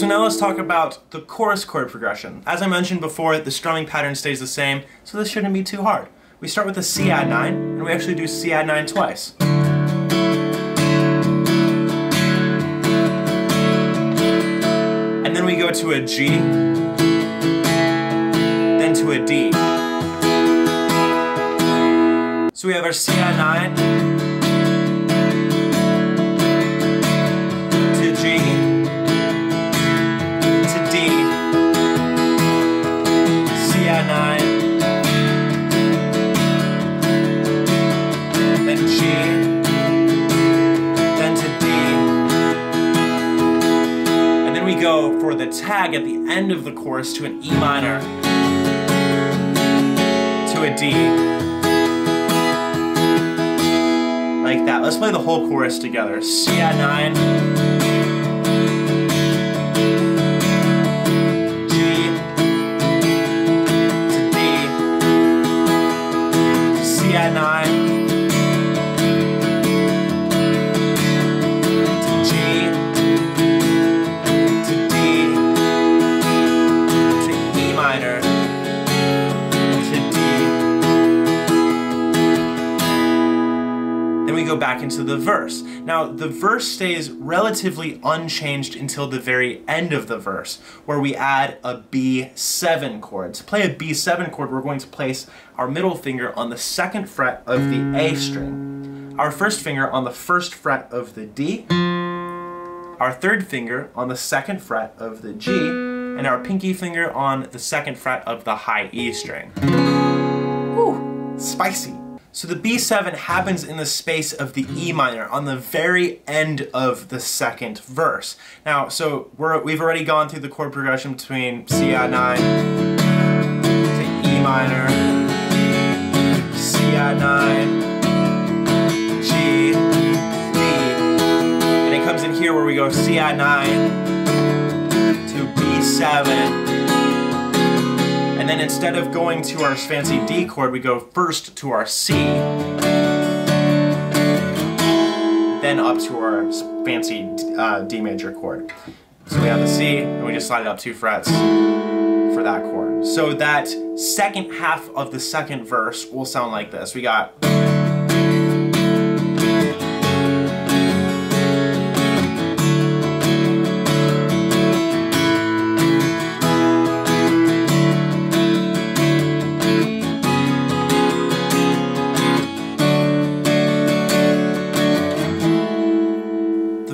So now let's talk about the chorus chord progression. As I mentioned before, the strumming pattern stays the same, so this shouldn't be too hard. We start with a C add 9, and we actually do C add 9 twice. And then we go to a G, then to a D. So we have our C add 9, to G, to D, C add 9, then G, then to D, and then we go for the tag at the end of the chorus to an E minor, to a D, like that. Let's play the whole chorus together. C add 9, G, to D, C add 9, to G, to D, to E minor, to D. Then we go back into the verse. Now, the verse stays relatively unchanged until the very end of the verse, where we add a B7 chord. To play a B7 chord, we're going to place our middle finger on the 2nd fret of the A string, our first finger on the 1st fret of the D, our 3rd finger on the 2nd fret of the G, and our pinky finger on the 2nd fret of the high E string. Woo, spicy. So the B7 happens in the space of the E minor on the very end of the 2nd verse. Now, so we've already gone through the chord progression between C add 9 to E minor, C add 9, G, D, and it comes in here where we go C add 9 to B7. And then instead of going to our fancy D chord, we go first to our C, then up to our fancy D major chord. So we have the C, and we just slide it up 2 frets for that chord. So that second half of the 2nd verse will sound like this. We got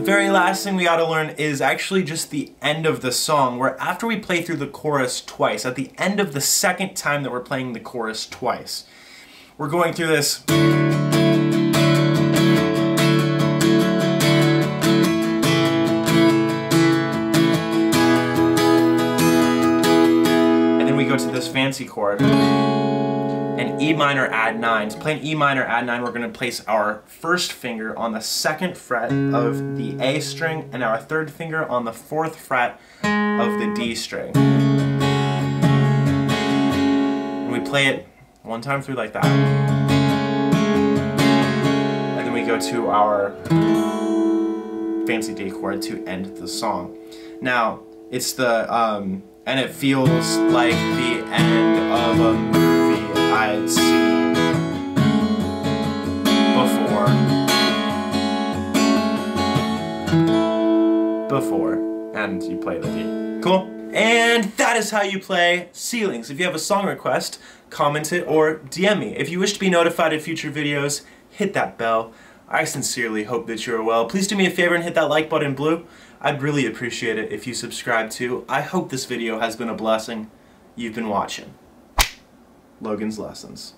very last thing we gotta learn is actually just the end of the song, where after we play through the chorus twice, at the end of the 2nd time that we're playing the chorus twice, we're going through this. And then we go to this fancy chord. An E minor add 9. To play an E minor add 9, we're going to place our 1st finger on the 2nd fret of the A string and our 3rd finger on the 4th fret of the D string. And we play it one time through like that. And then we go to our fancy D chord to end the song. Now, it's the, and it feels like the end of a movie I'd seen before, and you play the D. Cool? And that is how you play Ceilings. If you have a song request, comment it or DM me. If you wish to be notified of future videos, hit that bell. I sincerely hope that you are well. Please do me a favor and hit that like button in blue. I'd really appreciate it if you subscribe too. I hope this video has been a blessing. You've been watching Logan's Lessons.